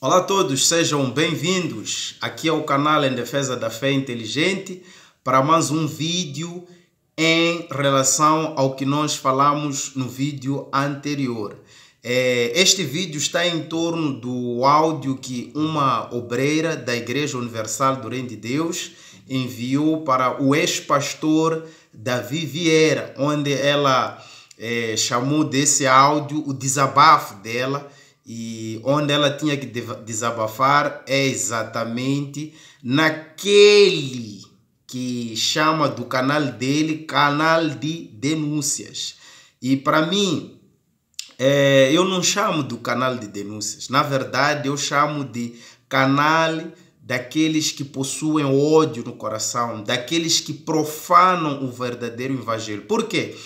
Olá a todos, sejam bem-vindos aqui ao canal Em Defesa da Fé Inteligente para mais um vídeo em relação ao que nós falamos no vídeo anterior. Este vídeo está em torno do áudio que uma obreira da Igreja Universal do Reino de Deus enviou para o ex-pastor Davi Vieira, onde ela chamou desse áudio o desabafo dela. E onde ela tinha que desabafar é exatamente naquele que chama do canal dele canal de denúncias. E para mim, eu não chamo do canal de denúncias. Na verdade, eu chamo de canal daqueles que possuem ódio no coração, daqueles que profanam o verdadeiro evangelho. Por quê?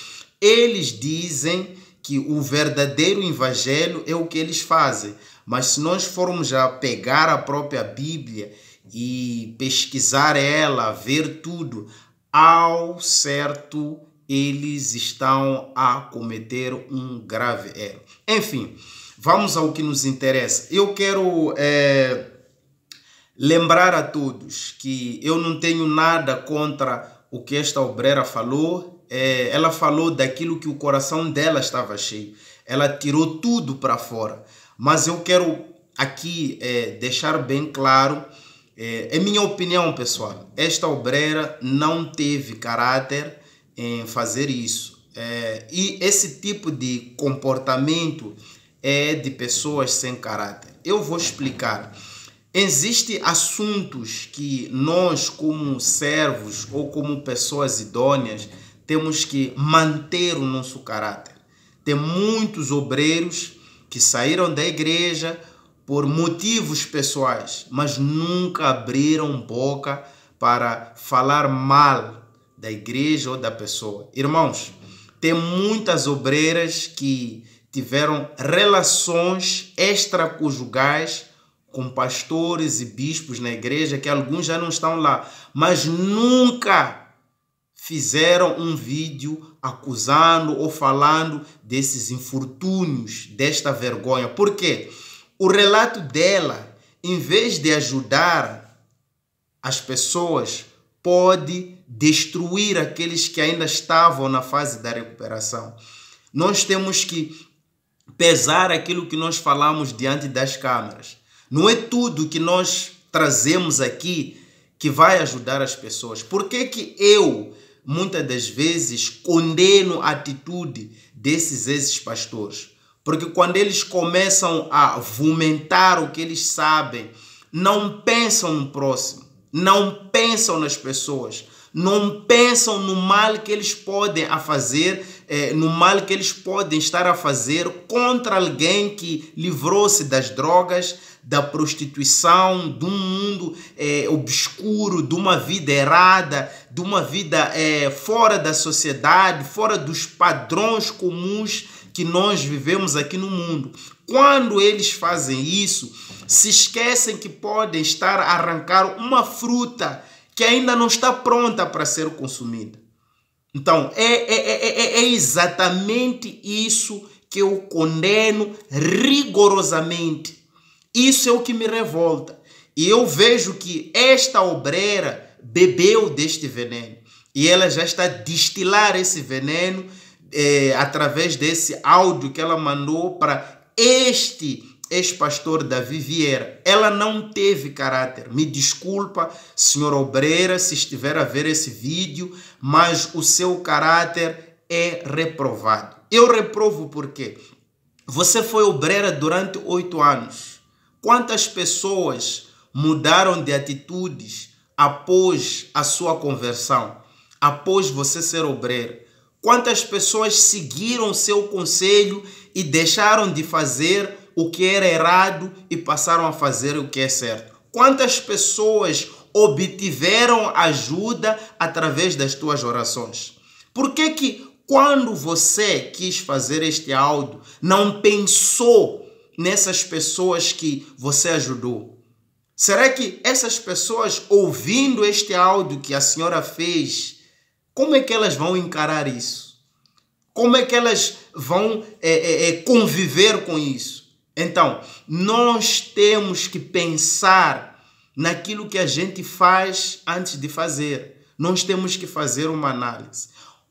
Eles dizem que o verdadeiro evangelho é o que eles fazem. Mas se nós formos a pegar a própria Bíblia e pesquisar ela, ver tudo, ao certo eles estão a cometer um grave erro. Enfim, vamos ao que nos interessa. Eu quero lembrar a todos que eu não tenho nada contra o que esta obreira falou. Ela falou daquilo que o coração dela estava cheio. Ela tirou tudo para fora. Mas eu quero aqui deixar bem claro, é minha opinião pessoal, esta obreira não teve caráter em fazer isso. E esse tipo de comportamento é de pessoas sem caráter. Eu vou explicar. Existem assuntos que nós, como servos ou como pessoas idôneas, temos que manter o nosso caráter. Tem muitos obreiros que saíram da igreja por motivos pessoais, mas nunca abriram boca para falar mal da igreja ou da pessoa. Irmãos, tem muitas obreiras que tiveram relações extraconjugais com pastores e bispos na igreja, que alguns já não estão lá, mas nunca fizeram um vídeo acusando ou falando desses infortúnios, desta vergonha. Por quê? O relato dela, em vez de ajudar as pessoas, pode destruir aqueles que ainda estavam na fase da recuperação. Nós temos que pesar aquilo que nós falamos diante das câmeras. Não é tudo que nós trazemos aqui que vai ajudar as pessoas. Por que que eu muitas das vezes condeno a atitude desses ex-pastores? Porque quando eles começam a fomentar o que eles sabem, não pensam no próximo, não pensam nas pessoas, não pensam no mal que eles podem fazer, no mal que eles podem estar a fazer contra alguém que livrou-se das drogas, da prostituição, de um mundo obscuro, de uma vida errada, de uma vida fora da sociedade, fora dos padrões comuns que nós vivemos aqui no mundo. Quando eles fazem isso, se esquecem que podem estar a arrancar uma fruta que ainda não está pronta para ser consumida. Então, é exatamente isso que eu condeno rigorosamente. Isso é o que me revolta. E eu vejo que esta obreira bebeu deste veneno. E ela já está a destilar esse veneno através desse áudio que ela mandou para este ex-pastor Davi Vieira. Ela não teve caráter. Me desculpa, senhora obreira, se estiver a ver esse vídeo, mas o seu caráter é reprovado. Eu reprovo por quê? Você foi obreira durante 8 anos. Quantas pessoas mudaram de atitudes após a sua conversão, após você ser obreiro? Quantas pessoas seguiram seu conselho e deixaram de fazer o que era errado e passaram a fazer o que é certo? Quantas pessoas obtiveram ajuda através das tuas orações? Por que quando você quis fazer este áudio, não pensou nessas pessoas que você ajudou? Será que essas pessoas, ouvindo este áudio que a senhora fez, como é que elas vão encarar isso? Como é que elas vão conviver com isso? Então, nós temos que pensar naquilo que a gente faz antes de fazer. Nós temos que fazer uma análise.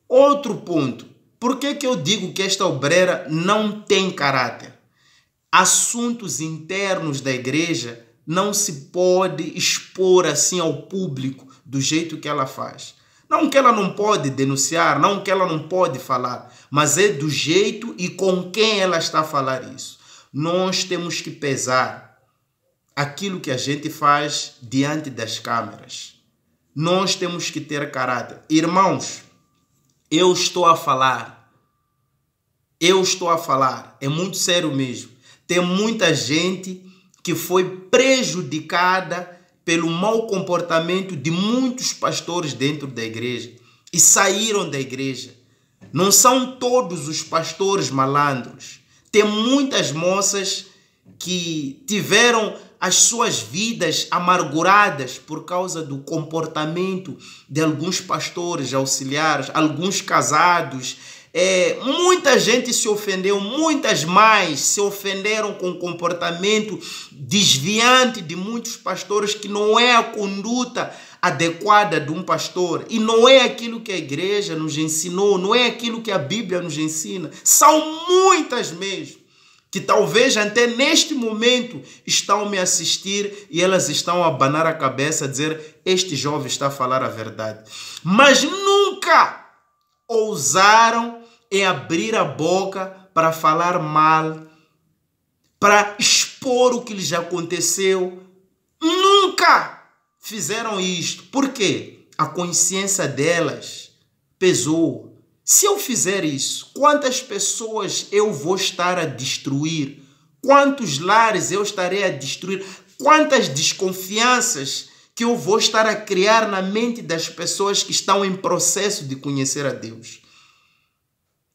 Outro ponto, por que eu digo que esta obreira não tem caráter? Assuntos internos da igreja não se pode expor assim ao público do jeito que ela faz. Não que ela não pode denunciar, não que ela não pode falar, mas é do jeito e com quem ela está a falar isso. Nós temos que pesar aquilo que a gente faz diante das câmeras. Nós temos que ter caráter. Irmãos, eu estou a falar, é muito sério mesmo. Tem muita gente que foi prejudicada pelo mau comportamento de muitos pastores dentro da igreja e saíram da igreja. Não são todos os pastores malandros. Tem muitas moças que tiveram as suas vidas amarguradas por causa do comportamento de alguns pastores auxiliares, alguns casados. Muita gente se ofendeu, muitas mães se ofenderam com o comportamento desviante de muitos pastores, que não é a conduta adequada de um pastor e não é aquilo que a igreja nos ensinou, não é aquilo que a Bíblia nos ensina. São muitas mesmo que talvez até neste momento estão me assistir e elas estão a abanar a cabeça, a dizer: este jovem está a falar a verdade. Mas nunca ousaram em abrir a boca para falar mal, para expor o que lhes aconteceu. Nunca fizeram isto. Por quê? A consciência delas pesou. Se eu fizer isso, quantas pessoas eu vou estar a destruir? Quantos lares eu estarei a destruir? Quantas desconfianças que eu vou estar a criar na mente das pessoas que estão em processo de conhecer a Deus?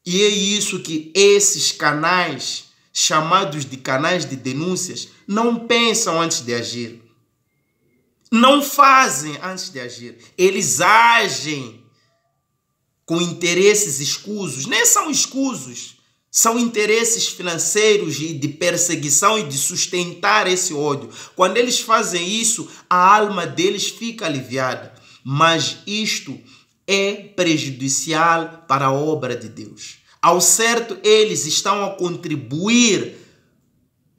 E é isso que esses canais, chamados de canais de denúncias, não pensam antes de agir. Não fazem antes de agir. Eles agem com interesses escusos. Nem são escusos. São interesses financeiros e de perseguição e de sustentar esse ódio. Quando eles fazem isso, a alma deles fica aliviada. Mas isto é prejudicial para a obra de Deus. Ao certo, eles estão a contribuir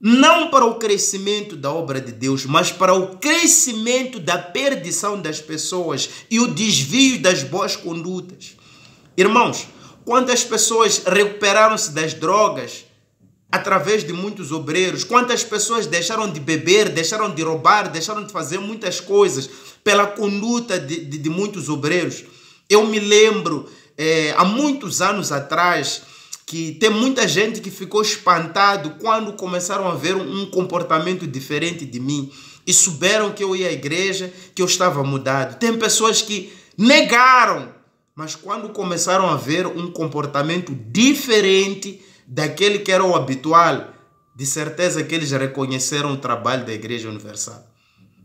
não para o crescimento da obra de Deus, mas para o crescimento da perdição das pessoas e o desvio das boas condutas. Irmãos, quantas pessoas recuperaram-se das drogas através de muitos obreiros? Quantas pessoas deixaram de beber, deixaram de roubar, deixaram de fazer muitas coisas pela conduta de muitos obreiros? Eu me lembro, há muitos anos atrás, que tem muita gente que ficou espantado quando começaram a ver um comportamento diferente de mim e souberam que eu ia à igreja, que eu estava mudado. Tem pessoas que negaram, mas quando começaram a ver um comportamento diferente daquele que era o habitual, de certeza que eles reconheceram o trabalho da Igreja Universal.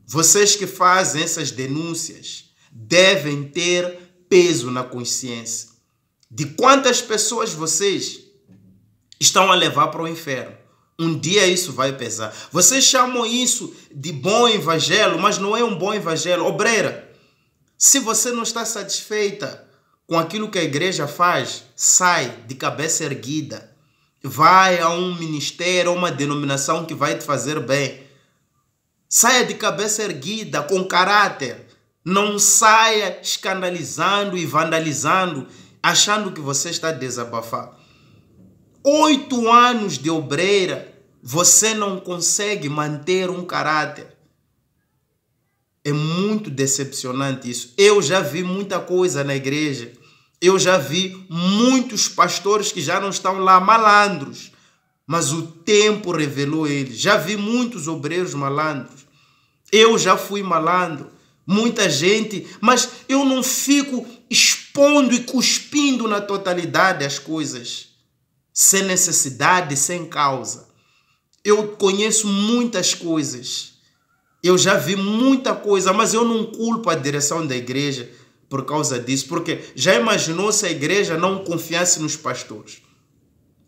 Vocês que fazem essas denúncias devem ter peso na consciência de quantas pessoas vocês estão a levar para o inferno. Um dia isso vai pesar. Vocês chamam isso de bom evangelho, mas não é um bom evangelho. Obreira, se você não está satisfeita com aquilo que a igreja faz, sai de cabeça erguida. Vai a um ministério, a uma denominação que vai te fazer bem. Saia de cabeça erguida, com caráter. Não saia escandalizando e vandalizando, achando que você está a desabafar. 8 anos de obreira, você não consegue manter um caráter. É muito decepcionante isso. Eu já vi muita coisa na igreja. Eu já vi muitos pastores que já não estão lá, malandros. Mas o tempo revelou eles. Já vi muitos obreiros malandros. Eu já fui malandro. Muita gente. Mas eu não fico expondo e cuspindo na totalidade as coisas. Sem necessidade, sem causa. Eu conheço muitas coisas. Eu já vi muita coisa, mas eu não culpo a direção da igreja por causa disso, porque já imaginou se a igreja não confiasse nos pastores?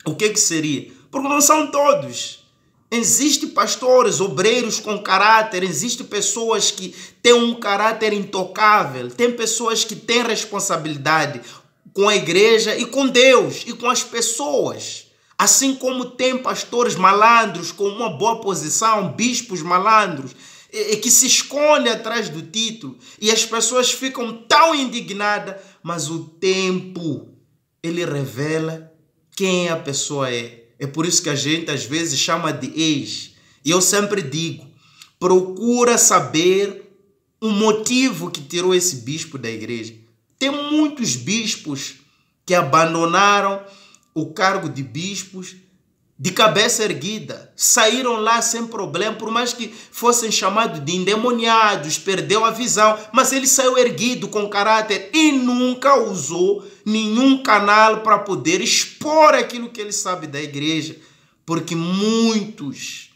O que seria? Porque não são todos. Existem pastores, obreiros com caráter, existem pessoas que têm um caráter intocável, tem pessoas que têm responsabilidade com a igreja e com Deus e com as pessoas. Assim como tem pastores malandros com uma boa posição, bispos malandros, que se escondem atrás do título e as pessoas ficam tão indignadas, mas o tempo, ele revela quem a pessoa é. É por isso que a gente às vezes chama de ex. E eu sempre digo, procura saber o motivo que tirou esse bispo da igreja. Tem muitos bispos que abandonaram o cargo de bispos de cabeça erguida. Saíram lá sem problema, por mais que fossem chamados de endemoniados, perdeu a visão, mas ele saiu erguido com caráter e nunca usou nenhum canal para poder expor aquilo que ele sabe da igreja, porque muitos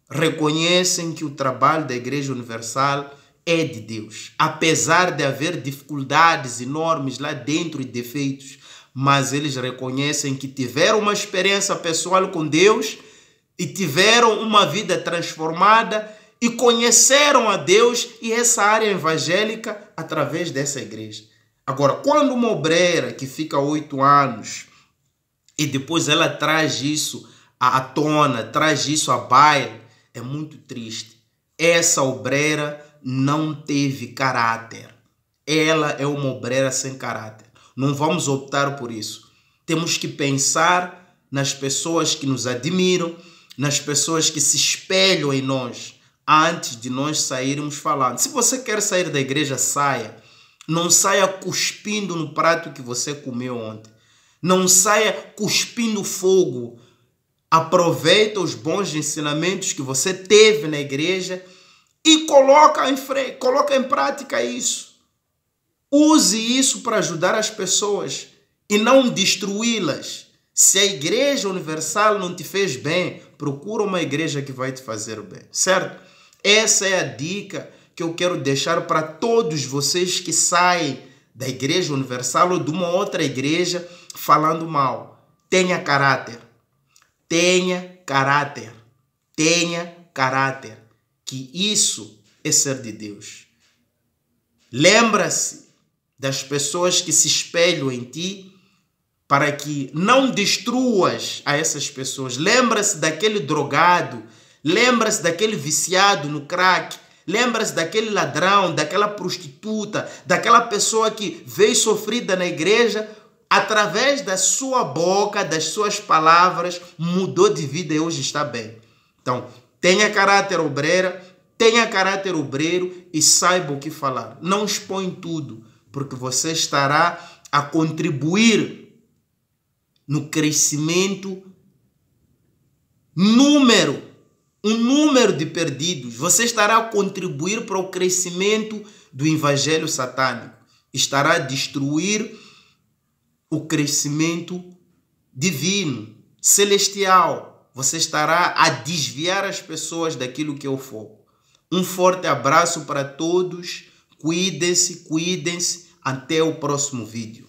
reconhecem que o trabalho da Igreja Universal é de Deus, apesar de haver dificuldades enormes lá dentro e defeitos, mas eles reconhecem que tiveram uma experiência pessoal com Deus e tiveram uma vida transformada e conheceram a Deus e essa área evangélica através dessa igreja. Agora, quando uma obreira que fica 8 anos e depois ela traz isso à tona, traz isso à baila, é muito triste. Essa obreira não teve caráter. Ela é uma obreira sem caráter. Não vamos optar por isso. Temos que pensar nas pessoas que nos admiram, nas pessoas que se espelham em nós, antes de nós sairmos falando. Se você quer sair da igreja, saia. Não saia cuspindo no prato que você comeu ontem. Não saia cuspindo fogo. Aproveita os bons ensinamentos que você teve na igreja e coloca em prática isso. Use isso para ajudar as pessoas e não destruí-las. Se a Igreja Universal não te fez bem, procura uma igreja que vai te fazer bem, certo? Essa é a dica que eu quero deixar para todos vocês que saem da Igreja Universal ou de uma outra igreja falando mal. Tenha caráter. Tenha caráter. Tenha caráter. Que isso é ser de Deus. Lembra-se das pessoas que se espelham em ti para que não destruas a essas pessoas. Lembra-se daquele drogado, lembra-se daquele viciado no crack, lembra-se daquele ladrão, daquela prostituta, daquela pessoa que veio sofrida na igreja, através da sua boca, das suas palavras, mudou de vida e hoje está bem. Então, tenha caráter obreira, tenha caráter obreiro e saiba o que falar. Não expõe tudo, porque você estará a contribuir no crescimento um número de perdidos. Você estará a contribuir para o crescimento do evangelho satânico. Estará a destruir o crescimento divino, celestial. Você estará a desviar as pessoas daquilo que é o foco. Um forte abraço para todos. Cuidem-se. Até o próximo vídeo.